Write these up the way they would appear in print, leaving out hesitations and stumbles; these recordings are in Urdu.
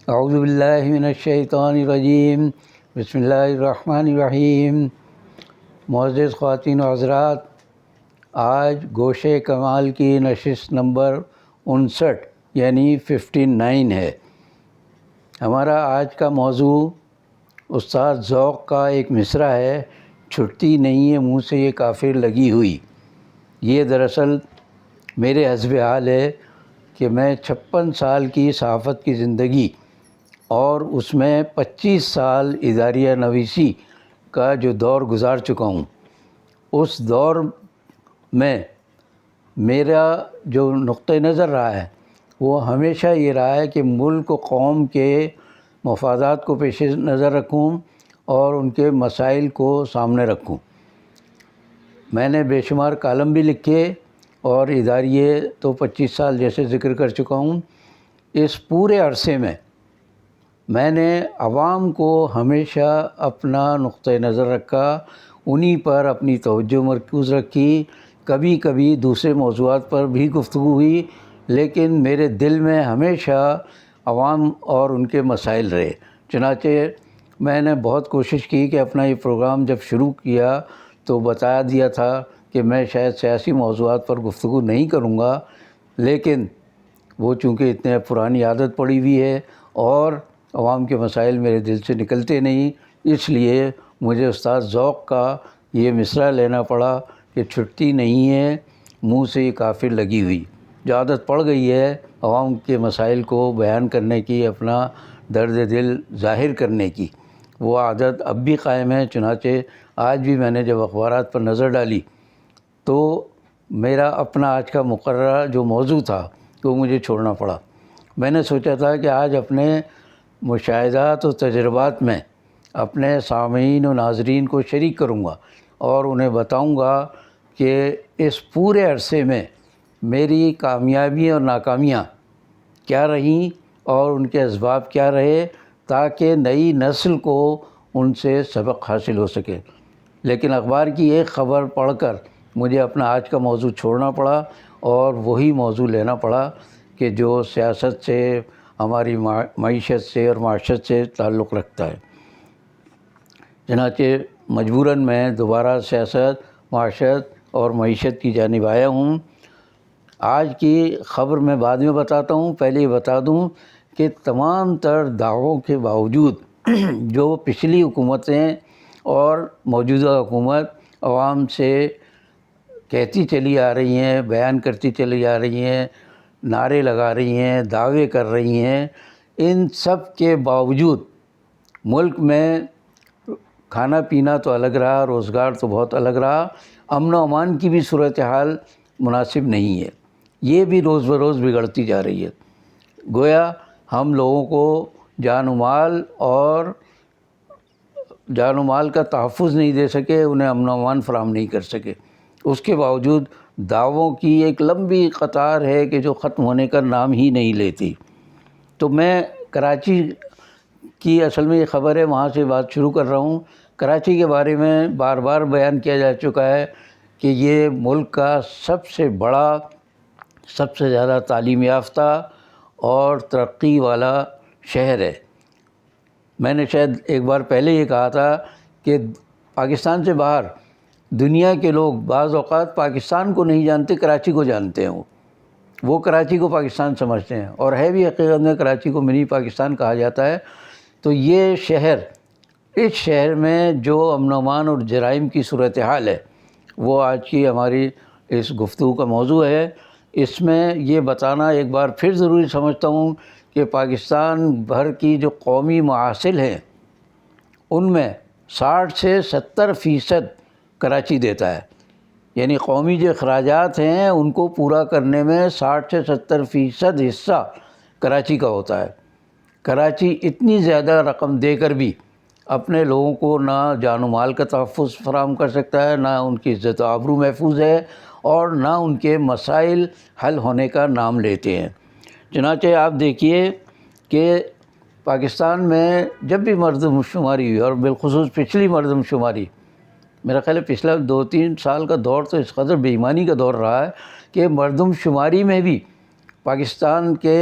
اعوذ باللہ من الشیطان الرجیم، بسم اللہ الرحمن الرحیم۔ معزز خواتین و حضرات، آج گوشے کمال کی نشست نمبر 59 یعنی 59 ہے۔ ہمارا آج کا موضوع استاد ذوق کا ایک مصرع ہے، چھٹتی نہیں ہے منہ سے یہ کافر لگی ہوئی۔ یہ دراصل میرے حسب حال ہے کہ میں 56 سال کی صحافت کی زندگی اور اس میں 25 سال اداریہ نویسی کا جو دور گزار چکا ہوں، اس دور میں میرا جو نقطہ نظر رہا ہے وہ ہمیشہ یہ رہا ہے کہ ملک و قوم کے مفادات کو پیش نظر رکھوں اور ان کے مسائل کو سامنے رکھوں۔ میں نے بے شمار کالم بھی لکھے اور اداریے تو 25 سال جیسے ذکر کر چکا ہوں۔ اس پورے عرصے میں نے عوام کو ہمیشہ اپنا نقطہ نظر رکھا، انہی پر اپنی توجہ مرکوز رکھی۔ کبھی کبھی دوسرے موضوعات پر بھی گفتگو ہوئی، لیکن میرے دل میں ہمیشہ عوام اور ان کے مسائل رہے۔ چنانچہ میں نے بہت کوشش کی کہ اپنا یہ پروگرام جب شروع کیا تو بتا دیا تھا کہ میں شاید سیاسی موضوعات پر گفتگو نہیں کروں گا، لیکن وہ چونکہ اتنے پرانی عادت پڑی ہوئی ہے اور عوام کے مسائل میرے دل سے نکلتے نہیں، اس لیے مجھے استاد ذوق کا یہ مصرع لینا پڑا کہ چھٹتی نہیں ہے منہ سے یہ کافر لگی ہوئی۔ جو عادت پڑ گئی ہے عوام کے مسائل کو بیان کرنے کی، اپنا درد دل ظاہر کرنے کی، وہ عادت اب بھی قائم ہے۔ چنانچہ آج بھی میں نے جب اخبارات پر نظر ڈالی تو میرا اپنا آج کا مقررہ جو موضوع تھا وہ مجھے چھوڑنا پڑا۔ میں نے سوچا تھا کہ آج اپنے مشاہدات و تجربات میں اپنے سامعین و ناظرین کو شریک کروں گا اور انہیں بتاؤں گا کہ اس پورے عرصے میں میری کامیابی اور ناکامیاں کیا رہیں اور ان کے اسباب کیا رہے، تاکہ نئی نسل کو ان سے سبق حاصل ہو سکے۔ لیکن اخبار کی ایک خبر پڑھ کر مجھے اپنا آج کا موضوع چھوڑنا پڑا اور وہی موضوع لینا پڑا کہ جو سیاست سے، ہماری معیشت سے اور معاشرت سے تعلق رکھتا ہے۔ چنانچہ مجبوراً میں دوبارہ سیاست، معاشرت اور معیشت کی جانب آیا ہوں۔ آج کی خبر میں بعد میں بتاتا ہوں، پہلے یہ بتا دوں کہ تمام تر دعووں کے باوجود جو پچھلی حکومتیں اور موجودہ حکومت عوام سے کہتی چلی آ رہی ہیں، بیان کرتی چلی آ رہی ہیں، نعرے لگا رہی ہیں، دعوے کر رہی ہیں، ان سب کے باوجود ملک میں کھانا پینا تو الگ رہا، روزگار تو بہت الگ رہا، امن و امان کی بھی صورتحال مناسب نہیں ہے۔ یہ بھی روز بروز بگڑتی جا رہی ہے۔ گویا ہم لوگوں کو جان و مال کا تحفظ نہیں دے سکے، انہیں امن و امان فراہم نہیں کر سکے۔ اس کے باوجود دعووں کی ایک لمبی قطار ہے کہ جو ختم ہونے کا نام ہی نہیں لیتی۔ تو میں کراچی کی اصل میں یہ خبر ہے، وہاں سے بات شروع کر رہا ہوں۔ کراچی کے بارے میں بار بار بیان کیا جا چکا ہے کہ یہ ملک کا سب سے بڑا، سب سے زیادہ تعلیم یافتہ اور ترقی والا شہر ہے۔ میں نے شاید ایک بار پہلے یہ کہا تھا کہ پاکستان سے باہر دنیا کے لوگ بعض اوقات پاکستان کو نہیں جانتے، کراچی کو جانتے ہیں۔ وہ کراچی کو پاکستان سمجھتے ہیں، اور ہے بھی حقیقت میں کراچی کو منی پاکستان کہا جاتا ہے۔ تو یہ شہر، اس شہر میں جو امن و امان اور جرائم کی صورتحال ہے وہ آج کی ہماری اس گفتگو کا موضوع ہے۔ اس میں یہ بتانا ایک بار پھر ضروری سمجھتا ہوں کہ پاکستان بھر کی جو قومی محاصل ہیں ان میں 60 سے 70% کراچی دیتا ہے، یعنی قومی جو اخراجات ہیں ان کو پورا کرنے میں 60 سے 70% حصہ کراچی کا ہوتا ہے۔ کراچی اتنی زیادہ رقم دے کر بھی اپنے لوگوں کو نہ جان و مال کا تحفظ فراہم کر سکتا ہے، نہ ان کی عزت و آبرو محفوظ ہے، اور نہ ان کے مسائل حل ہونے کا نام لیتے ہیں۔ چنانچہ آپ دیکھیے کہ پاکستان میں جب بھی مردم شماری ہوئی، اور بالخصوص پچھلی مردم شماری، میرا خیال ہے پچھلا 2-3 سال کا دور تو اس قدر بے ایمانی کا دور رہا ہے کہ مردم شماری میں بھی پاکستان کے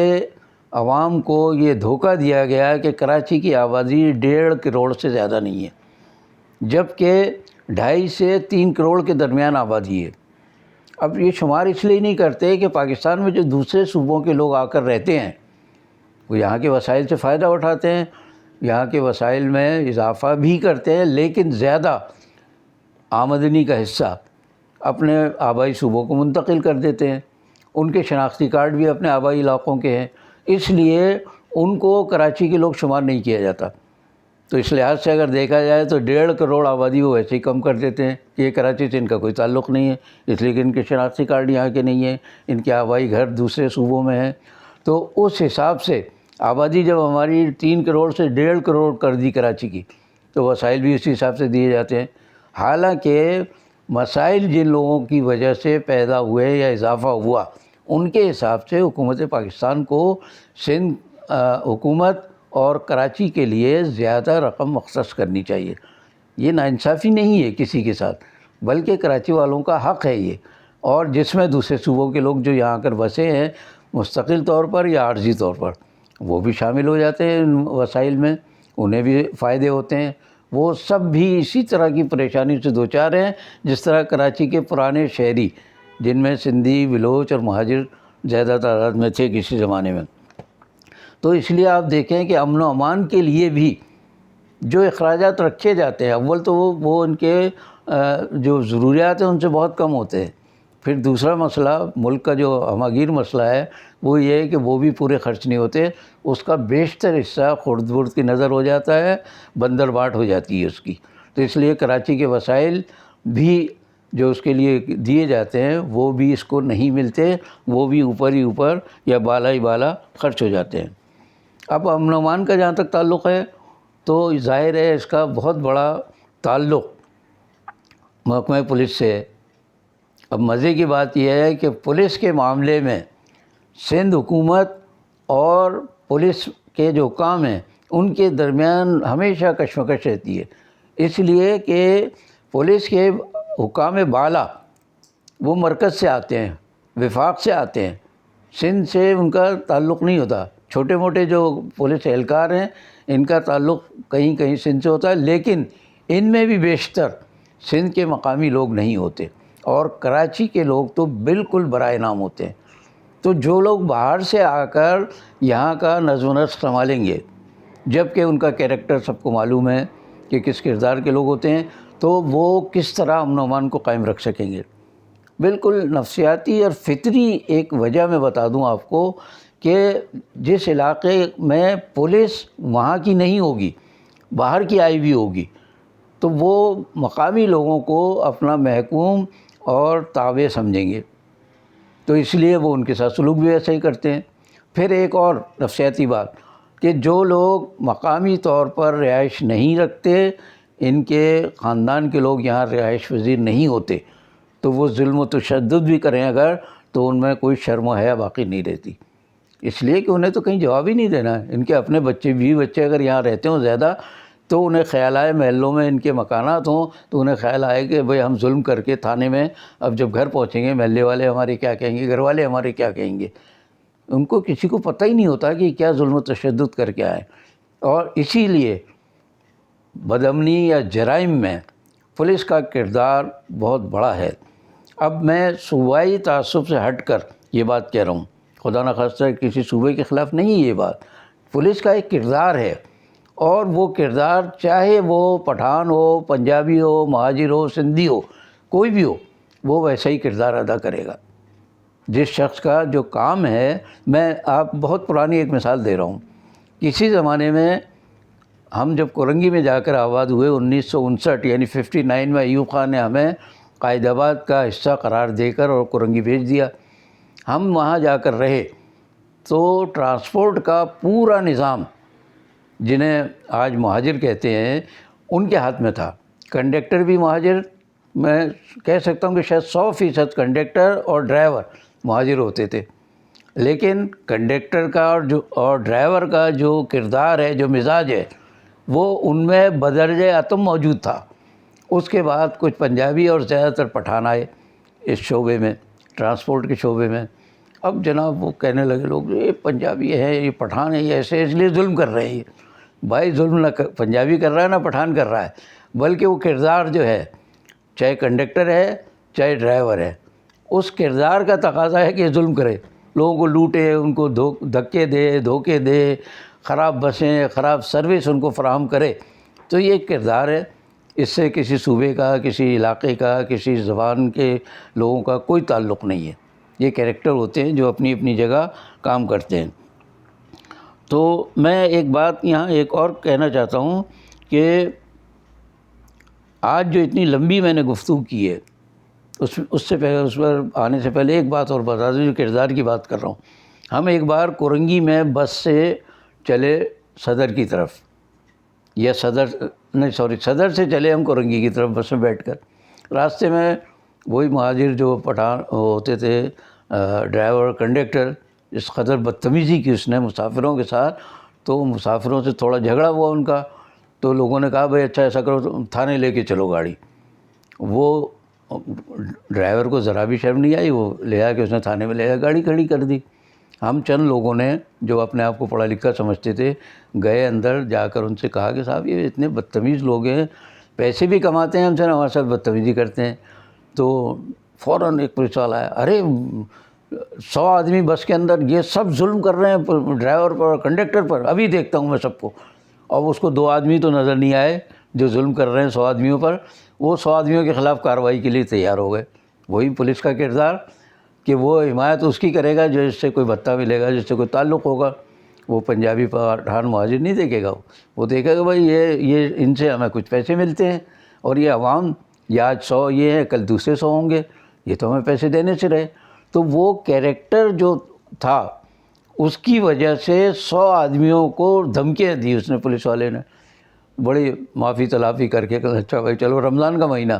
عوام کو یہ دھوکہ دیا گیا کہ کراچی کی آبادی 1.5 کروڑ سے زیادہ نہیں ہے، جبکہ 2.5 سے 3 کروڑ کے درمیان آبادی ہے۔ اب یہ شمار اس لیے نہیں کرتے کہ پاکستان میں جو دوسرے صوبوں کے لوگ آ کر رہتے ہیں وہ یہاں کے وسائل سے فائدہ اٹھاتے ہیں، یہاں کے وسائل میں اضافہ بھی کرتے ہیں، لیکن زیادہ آمدنی کا حصہ اپنے آبائی صوبوں کو منتقل کر دیتے ہیں۔ ان کے شناختی کارڈ بھی اپنے آبائی علاقوں کے ہیں، اس لیے ان کو کراچی کے لوگ شمار نہیں کیا جاتا۔ تو اس لحاظ سے اگر دیکھا جائے تو 1.5 کروڑ آبادی وہ ویسے ہی کم کر دیتے ہیں کہ یہ کراچی سے ان کا کوئی تعلق نہیں ہے، اس لیے کہ ان کے شناختی کارڈ یہاں کے نہیں ہیں، ان کے آبائی گھر دوسرے صوبوں میں ہیں۔ تو اس حساب سے آبادی جب ہماری 3 کروڑ سے 1.5 کروڑ کر دی کراچی کی، تو وسائل بھی اسی حساب سے دیے جاتے ہیں۔ حالانکہ مسائل جن لوگوں کی وجہ سے پیدا ہوئے یا اضافہ ہوا، ان کے حساب سے حکومت پاکستان کو سندھ حکومت اور کراچی کے لیے زیادہ رقم مختص کرنی چاہیے۔ یہ ناانصافی نہیں ہے کسی کے ساتھ، بلکہ کراچی والوں کا حق ہے یہ، اور جس میں دوسرے صوبوں کے لوگ جو یہاں کر بسے ہیں مستقل طور پر یا عارضی طور پر، وہ بھی شامل ہو جاتے ہیں ان وسائل میں، انہیں بھی فائدے ہوتے ہیں۔ وہ سب بھی اسی طرح کی پریشانی سے دوچار ہیں جس طرح کراچی کے پرانے شہری، جن میں سندھی، بلوچ اور مہاجر زیادہ تعداد میں تھے کسی زمانے میں۔ تو اس لیے آپ دیکھیں کہ امن و امان کے لیے بھی جو اخراجات رکھے جاتے ہیں، اول تو وہ ان کے جو ضروریات ہیں ان سے بہت کم ہوتے ہیں۔ پھر دوسرا مسئلہ ملک کا جو ہمہ گیر مسئلہ ہے وہ یہ ہے کہ وہ بھی پورے خرچ نہیں ہوتے، اس کا بیشتر حصہ خرد برد کی نظر ہو جاتا ہے، بندر باٹ ہو جاتی ہے اس کی۔ تو اس لیے کراچی کے وسائل بھی جو اس کے لیے دیے جاتے ہیں وہ بھی اس کو نہیں ملتے، وہ بھی اوپر ہی اوپر یا بالا ہی بالا خرچ ہو جاتے ہیں۔ اب امن و امان کا جہاں تک تعلق ہے تو ظاہر ہے اس کا بہت بڑا تعلق محکمہ پولیس سے ہے۔ اب مزے کی بات یہ ہے کہ پولیس کے معاملے میں سندھ حکومت اور پولیس کے جو حکام ہیں ان کے درمیان ہمیشہ کشمکش رہتی ہے، اس لیے کہ پولیس کے حکام بالا وہ مرکز سے آتے ہیں، وفاق سے آتے ہیں، سندھ سے ان کا تعلق نہیں ہوتا۔ چھوٹے موٹے جو پولیس اہلکار ہیں ان کا تعلق کہیں کہیں سندھ سے ہوتا ہے، لیکن ان میں بھی بیشتر سندھ کے مقامی لوگ نہیں ہوتے، اور کراچی کے لوگ تو بالکل برائے نام ہوتے ہیں۔ تو جو لوگ باہر سے آ کر یہاں کا نظم و نسق سنبھالیں گے، جب کہ ان کا کیریکٹر سب کو معلوم ہے کہ کس کردار کے لوگ ہوتے ہیں، تو وہ کس طرح امن و امان کو قائم رکھ سکیں گے۔ بالکل نفسیاتی اور فطری ایک وجہ میں بتا دوں آپ کو کہ جس علاقے میں پولیس وہاں کی نہیں ہوگی، باہر کی آئی ہوئی ہوگی، تو وہ مقامی لوگوں کو اپنا محکوم اور تابع سمجھیں گے، تو اس لیے وہ ان کے ساتھ سلوک بھی ایسا ہی کرتے ہیں۔ پھر ایک اور نفسیاتی بات کہ جو لوگ مقامی طور پر رہائش نہیں رکھتے، ان کے خاندان کے لوگ یہاں رہائش پذیر نہیں ہوتے، تو وہ ظلم و تشدد بھی کریں اگر، تو ان میں کوئی شرم و حیا باقی نہیں رہتی، اس لیے کہ انہیں تو کہیں جواب ہی نہیں دینا ہے۔ ان کے اپنے بچے بھی بچے اگر یہاں رہتے ہوں زیادہ، تو انہیں خیال آئے محلوں میں ان کے مکانات ہوں، تو انہیں خیال آئے کہ بھئی ہم ظلم کر کے تھانے میں اب جب گھر پہنچیں گے محلے والے ہمارے کیا کہیں گے، گھر والے ہمارے کیا کہیں گے۔ ان کو کسی کو پتہ ہی نہیں ہوتا کہ کیا ظلم و تشدد کر کے آئے، اور اسی لیے بدامنی یا جرائم میں پولیس کا کردار بہت بڑا ہے۔ اب میں صوبائی تعصب سے ہٹ کر یہ بات کہہ رہا ہوں، خدا نخواستہ کسی صوبے کے خلاف نہیں ہے یہ بات، پولیس کا ایک کردار ہے، اور وہ کردار چاہے وہ پٹھان ہو، پنجابی ہو، مہاجر ہو، سندھی ہو، کوئی بھی ہو، وہ ویسا ہی کردار ادا کرے گا۔ جس شخص کا جو کام ہے، میں آپ بہت پرانی ایک مثال دے رہا ہوں، کسی زمانے میں ہم جب کورنگی میں جا کر آباد ہوئے 1959 یعنی 59 میں ایوب خان نے ہمیں قائد آباد کا حصہ قرار دے کر اور کورنگی بھیج دیا۔ ہم وہاں جا کر رہے تو ٹرانسپورٹ کا پورا نظام، جنہیں آج مہاجر کہتے ہیں، ان کے ہاتھ میں تھا۔ کنڈکٹر بھی مہاجر، میں کہہ سکتا ہوں کہ شاید 100% کنڈکٹر اور ڈرائیور مہاجر ہوتے تھے، لیکن کنڈکٹر کا اور ڈرائیور کا جو کردار ہے، جو مزاج ہے، وہ ان میں بدرجہ اتم موجود تھا۔ اس کے بعد کچھ پنجابی اور زیادہ تر پٹھان آئے اس شعبے میں، ٹرانسپورٹ کے شعبے میں، اب جناب وہ کہنے لگے لوگ یہ پنجابی ہے، یہ پٹھان ہے، یہ ایسے اس لیے ظلم کر رہے ہیں. بھائی ظلم نہ پنجابی کر رہا ہے نہ پٹھان کر رہا ہے، بلکہ وہ کردار جو ہے، چاہے کنڈکٹر ہے چاہے ڈرائیور ہے، اس کردار کا تقاضا ہے کہ یہ ظلم کرے، لوگوں کو لوٹے، ان کو دھکے دے، دھوکے دے، خراب بسیں، خراب سروس ان کو فراہم کرے. تو یہ ایک کردار ہے. اس سے کسی صوبے کا، کسی علاقے کا، کسی زبان کے لوگوں کا کوئی تعلق نہیں ہے. یہ کیریکٹر ہوتے ہیں جو اپنی اپنی جگہ کام کرتے ہیں. تو میں ایک بات یہاں ایک اور کہنا چاہتا ہوں کہ آج جو اتنی لمبی میں نے گفتگو کی ہے، اس سے پہلے، اس پر آنے سے پہلے ایک بات اور بتا دوں، جو کردار کی بات کر رہا ہوں. ہم ایک بار کورنگی میں بس سے چلے صدر کی طرف، یا صدر سے چلے ہم کورنگی کی طرف بس میں بیٹھ کر. راستے میں وہی مہاجر جو پٹھان ہوتے تھے، ڈرائیور کنڈکٹر، اس قدر بدتمیزی کی اس نے مسافروں کے ساتھ، تو مسافروں سے تھوڑا جھگڑا ہوا ان کا. تو لوگوں نے کہا بھائی اچھا ایسا کرو تو تھانے لے کے چلو گاڑی. وہ ڈرائیور کو ذرا بھی شرم نہیں آئی، وہ لے آ کے اس نے تھانے میں لے آ گاڑی کھڑی کر دی. ہم چند لوگوں نے جو اپنے آپ کو پڑھا لکھا سمجھتے تھے، گئے اندر جا کر ان سے کہا کہ صاحب یہ اتنے بدتمیز لوگ ہیں، پیسے بھی کماتے ہیں ہم سے، ہمارے ساتھ بدتمیزی کرتے ہیں. تو فوراً ایک پولیس والا آیا، ارے 100 آدمی بس کے اندر، یہ سب ظلم کر رہے ہیں ڈرائیور پر اور کنڈکٹر پر، ابھی دیکھتا ہوں میں سب کو. اور اس کو 2 آدمی تو نظر نہیں آئے جو ظلم کر رہے ہیں 100 آدمیوں پر. وہ 100 آدمیوں کے خلاف کارروائی کے لیے تیار ہو گئے. وہی پولیس کا کردار کہ وہ حمایت اس کی کرے گا جو اس سے کوئی بھتہ ملے گا، جس سے کوئی تعلق ہوگا. وہ پنجابی پٹھان مہاجر نہیں دیکھے گا، وہ دیکھے گا بھائی یہ ان سے ہمیں کچھ پیسے ملتے ہیں، اور یہ عوام یہ آج 100 یہ ہے، کل دوسرے 100 ہوں گے، یہ تو ہمیں پیسے دینے سے رہے. تو وہ کیریکٹر جو تھا، اس کی وجہ سے 100 آدمیوں کو دھمکیاں دی اس نے، پولیس والے نے. بڑی معافی تلافی کر کے کہ اچھا بھائی چلو، رمضان کا مہینہ،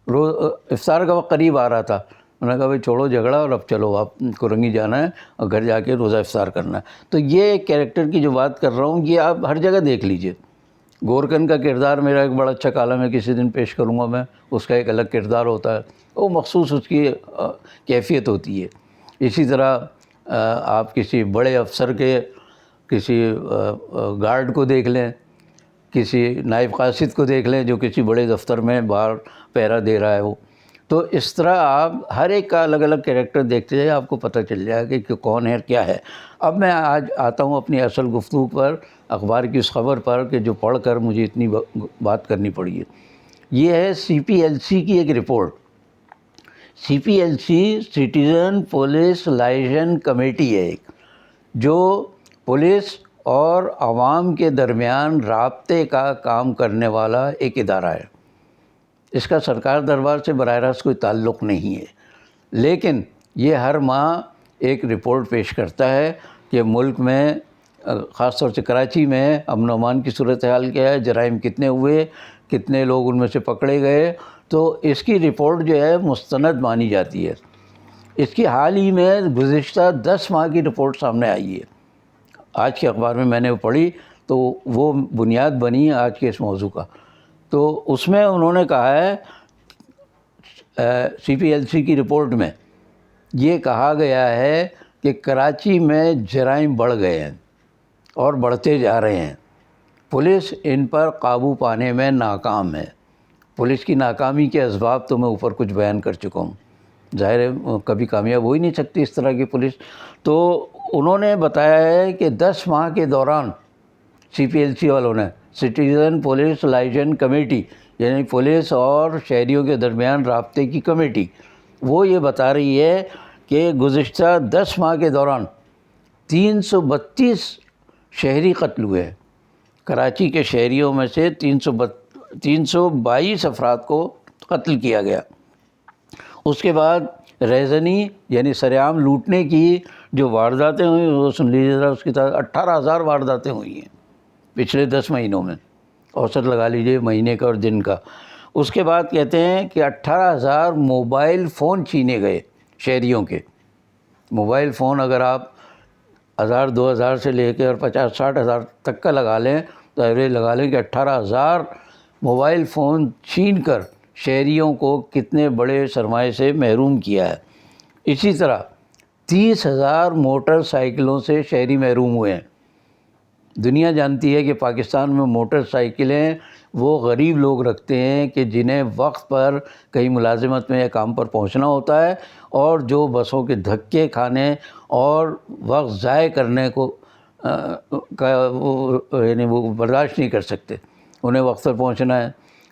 روز افطار کا وقت قریب آ رہا تھا. انہوں نے کہا بھائی چھوڑو جھگڑا اور اب چلو آپ کورنگی جانا ہے اور گھر جا کے روزہ افطار کرنا ہے. تو یہ کیریکٹر کی جو بات کر رہا ہوں، یہ آپ ہر جگہ دیکھ لیجئے. گورکن کا کردار میرا ایک بڑا اچھا کالم ہے، کسی دن پیش کروں گا میں. اس کا ایک الگ کردار ہوتا ہے، وہ مخصوص اس کی کیفیت ہوتی ہے. اسی طرح آپ کسی بڑے افسر کے کسی گارڈ کو دیکھ لیں، کسی نائب قاصد کو دیکھ لیں جو کسی بڑے دفتر میں باہر پہرا دے رہا ہے وہ. تو اس طرح آپ ہر ایک کا الگ الگ کیریکٹر دیکھتے جائیں، آپ کو پتہ چل جائے گا کہ کون ہے کیا ہے. اب میں آج آتا ہوں اپنی اصل گفتگو پر، اخبار کی اس خبر پر کہ جو پڑھ کر مجھے اتنی بات کرنی پڑی ہے. یہ ہے CPLC کی ایک report. CPLC citizen police liaison committee ہے ایک، جو پولیس اور عوام کے درمیان رابطے کا کام کرنے والا ایک ادارہ ہے. اس کا سرکار دربار سے براہ راست کوئی تعلق نہیں ہے، لیکن یہ ہر ماہ ایک رپورٹ پیش کرتا ہے کہ ملک میں، خاص طور سے کراچی میں، امن و امان کی صورتحال کیا ہے، جرائم کتنے ہوئے، کتنے لوگ ان میں سے پکڑے گئے. تو اس کی رپورٹ جو ہے مستند مانی جاتی ہے. اس کی حال ہی میں گزشتہ 10 ماہ کی رپورٹ سامنے آئی ہے. آج کے اخبار میں نے وہ پڑھی تو وہ بنیاد بنی آج کے اس موضوع کا. تو اس میں انہوں نے کہا ہے، CPLC کی رپورٹ میں یہ کہا گیا ہے کہ کراچی میں جرائم بڑھ گئے ہیں اور بڑھتے جا رہے ہیں. پولیس ان پر قابو پانے میں ناکام ہے. پولیس کی ناکامی کے اسباب تو میں اوپر کچھ بیان کر چکا ہوں. ظاہر ہے کبھی کامیاب ہو ہی نہیں سکتی اس طرح کی پولیس. تو انہوں نے بتایا ہے کہ 10 ماہ کے دوران CPLC والوں نے، سٹیزن پولیس لائزن کمیٹی، یعنی پولیس اور شہریوں کے درمیان رابطے کی کمیٹی، وہ یہ بتا رہی ہے کہ گزشتہ 10 ماہ کے دوران 332 شہری قتل ہوئے ہیں. کراچی کے شہریوں میں سے 322 افراد کو قتل کیا گیا. اس کے بعد ریزنی یعنی سرعام لوٹنے کی جو وارداتیں ہوئیں وہ سن لیجیے ذرا، اس کی تعداد 18,000 وارداتیں ہوئی ہیں پچھلے 10 مہینوں میں. اوسط لگا لیجیے مہینے کا اور دن کا. اس کے بعد کہتے ہیں کہ 18,000 موبائل فون چھینے گئے شہریوں کے. موبائل فون اگر آپ 1,000-2,000 سے لے کے اور 50-60 ہزار تک کا لگا لیں تو ایوریج لگا لیں کہ 18,000 موبائل فون چھین کر شہریوں کو کتنے بڑے سرمایے سے محروم کیا ہے. اسی طرح 30,000 موٹر سائیکلوں سے شہری محروم ہوئے ہیں۔ دنیا جانتی ہے کہ پاکستان میں موٹر سائیکلیں وہ غریب لوگ رکھتے ہیں کہ جنہیں وقت پر کہیں ملازمت میں یا کام پر پہنچنا ہوتا ہے، اور جو بسوں کے دھکے کھانے اور وقت ضائع کرنے کو یعنی وہ برداشت نہیں کر سکتے۔ انہیں وقت پر پہنچنا ہے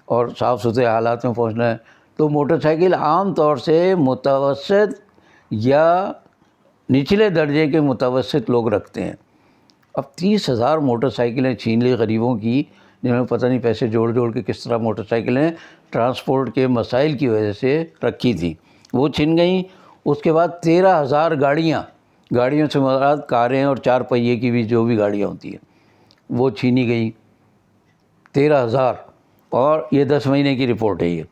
اور صاف ستھرے حالات میں پہنچنا ہے، تو موٹر سائیکل عام طور سے متوسط یا نچلے درجے کے متوسط لوگ رکھتے ہیں۔ اب 30,000 موٹر سائیکلیں چھین لی غریبوں کی، جنہوں نے پتہ نہیں پیسے جوڑ کے کس طرح موٹر سائیکلیں ٹرانسپورٹ کے مسائل کی وجہ سے رکھی تھی، وہ چھن گئیں۔ اس کے بعد 13,000 گاڑیوں سے مراد کاریں اور 4 پہیے کی بھی جو بھی گاڑیاں ہوتی ہیں وہ چھینی گئیں، 13,000، اور یہ 10 مہینے کی رپورٹ ہے یہ۔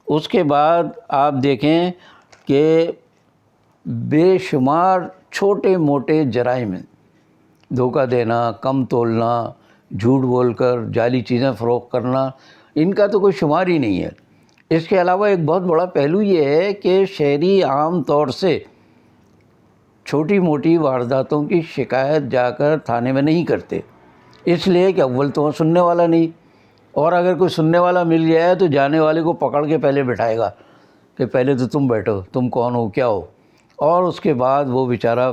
اس کے بعد آپ دیکھیں کہ بے شمار چھوٹے موٹے جرائم ہیں، دھوکہ دینا، کم تولنا، جھوٹ بول کر جعلی چیزیں فروخت کرنا، ان کا تو کوئی شمار ہی نہیں ہے۔ اس کے علاوہ ایک بہت بڑا پہلو یہ ہے کہ شہری عام طور سے چھوٹی موٹی وارداتوں کی شکایت جا کر تھانے میں نہیں کرتے، اس لیے کہ اول تو سننے والا نہیں، اور اگر کوئی سننے والا مل جائے تو جانے والے کو پکڑ کے پہلے بٹھائے گا کہ پہلے تو تم بیٹھو، تم کون ہو، کیا ہو، اور اس کے بعد وہ بیچارہ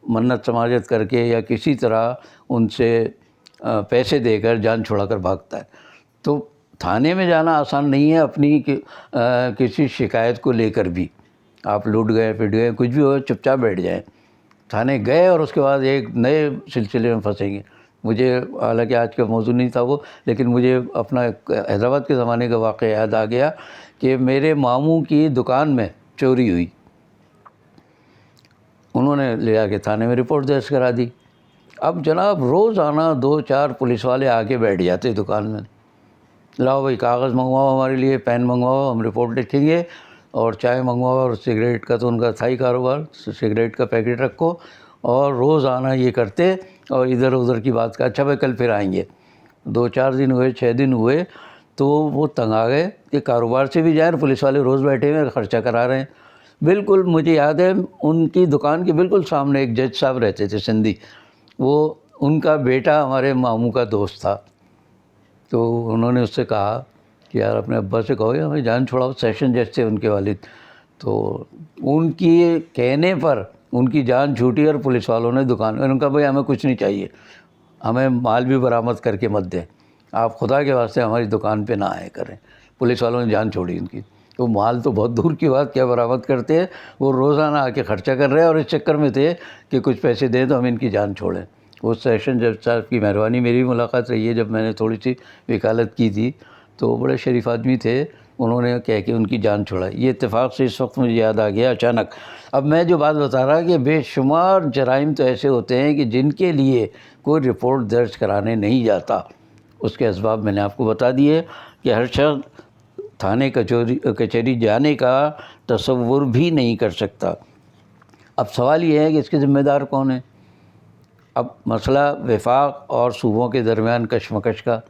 منت سماجت کر کے یا کسی طرح ان سے پیسے دے کر جان چھڑا کر بھاگتا ہے۔ تو تھانے میں جانا آسان نہیں ہے اپنی کسی شکایت کو لے کر بھی۔ آپ لوٹ گئے، پٹ گئے، کچھ بھی ہو، چپ چاپ بیٹھ جائیں۔ تھانے گئے اور اس کے بعد ایک نئے سلسلے میں پھنسیں گے۔ مجھے حالانکہ آج کا موضوع نہیں تھا وہ، لیکن مجھے اپنا حیدرآباد کے زمانے کا واقعہ یاد آ گیا کہ میرے ماموں کی دکان میں چوری ہوئی، انہوں نے لے آ کے تھانے میں رپورٹ درج کرا دی۔ اب جناب روزانہ 2-4 پولیس والے آ کے بیٹھ جاتے دکان میں، لاؤ بھائی کاغذ منگواؤ، ہمارے لیے پین منگواؤ، ہم رپورٹ لکھیں گے، اور چائے منگواؤ، اور سگریٹ کا تو ان کا تھا ہی کاروبار، سگریٹ کا پیکٹ رکھو، اور روزانہ یہ کرتے اور ادھر ادھر کی بات کا، اچھا بھائی کل پھر آئیں گے۔ 2-4 دن ہوئے، 6 دن ہوئے، تو وہ تنگ آ گئے کہ کاروبار سے بھی جائیں، پولیس والے روز بیٹھے ہوئے خرچہ کرا رہے ہیں۔ بالکل مجھے یاد ہے ان کی دکان کے بالکل سامنے ایک جج صاحب رہتے تھے سندھی، وہ ان کا بیٹا ہمارے ماموں کا دوست تھا، تو انہوں نے اس سے کہا کہ یار اپنے ابا سے کہو ہمیں جان چھوڑاؤ، سیشن جج تھے ان کے والد، تو ان کی کہنے پر ان کی جان چھوٹی اور پولیس والوں نے دکان میں، انہوں نے کہا بھائی ہمیں کچھ نہیں چاہیے، ہمیں مال بھی برآمد کر کے مت دیں، آپ خدا کے واسطے ہماری دکان پہ نہ آئے کریں۔ پولیس والوں نے جان چھوڑی ان کی۔ تو مال تو بہت دور کی بات، کیا برآمد کرتے ہیں، وہ روزانہ آ کے خرچہ کر رہے ہیں، اور اس چکر میں تھے کہ کچھ پیسے دیں تو ہم ان کی جان چھوڑیں۔ وہ سیشن جج صاحب کی مہربانی، میری ملاقات رہی ہے جب میں نے تھوڑی سی وکالت کی تھی، تو بڑے شریف آدمی تھے، انہوں نے کہہ کے ان کی جان چھڑائی۔ یہ اتفاق سے اس وقت مجھے یاد آ گیا اچانک۔ اب میں جو بات بتا رہا کہ بے شمار جرائم تو ایسے ہوتے ہیں کہ جن کے لیے کوئی رپورٹ درج کرانے نہیں جاتا۔ اس کے اسباب میں نے آپ کو بتا دیے کہ ہر شخص تھانے کچہری جانے کا تصور بھی نہیں کر سکتا۔ اب سوال یہ ہے کہ اس کے ذمہ دار کون ہیں؟ اب مسئلہ وفاق اور صوبوں کے درمیان کشمکش کا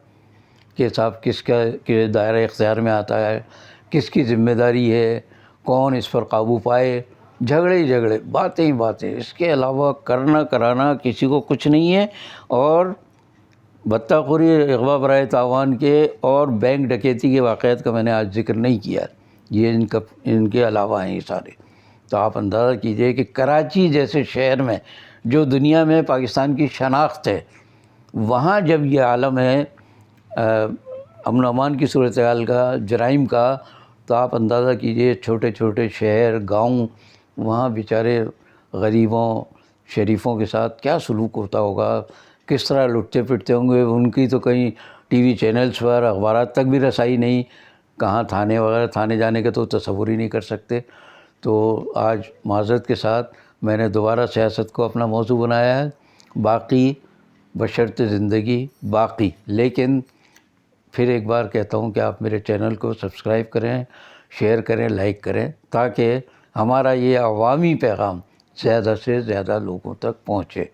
کہ صاحب کس کا کے دائرہ اختیار میں آتا ہے، کس کی ذمہ داری ہے، کون اس پر قابو پائے، جھگڑے باتیں ہی باتیں، اس کے علاوہ کرنا کرانا کسی کو کچھ نہیں ہے۔ اور بطہ خوری، اغوا برائے تاوان کے اور بینک ڈکیتی کے واقعات کا میں نے آج ذکر نہیں کیا، یہ ان کے علاوہ ہیں یہ سارے۔ تو آپ اندازہ کیجئے کہ کراچی جیسے شہر میں جو دنیا میں پاکستان کی شناخت ہے، وہاں جب یہ عالم ہے امن و امان کی صورتحال کا، جرائم کا، تو آپ اندازہ کیجئے چھوٹے چھوٹے شہر، گاؤں، وہاں بیچارے غریبوں شریفوں کے ساتھ کیا سلوک ہوتا ہوگا، کس طرح لٹتے پٹتے ہوں گے۔ ان کی تو کہیں ٹی وی چینلز پر، اخبارات تک بھی رسائی نہیں، کہاں تھانے جانے کا تو تصور ہی نہیں کر سکتے۔ تو آج معذرت کے ساتھ میں نے دوبارہ سیاست کو اپنا موضوع بنایا ہے، باقی بشرط زندگی باقی۔ لیکن پھر ایک بار کہتا ہوں کہ آپ میرے چینل کو سبسکرائب کریں، شیئر کریں، لائک کریں، تاکہ ہمارا یہ عوامی پیغام زیادہ سے زیادہ لوگوں تک پہنچے۔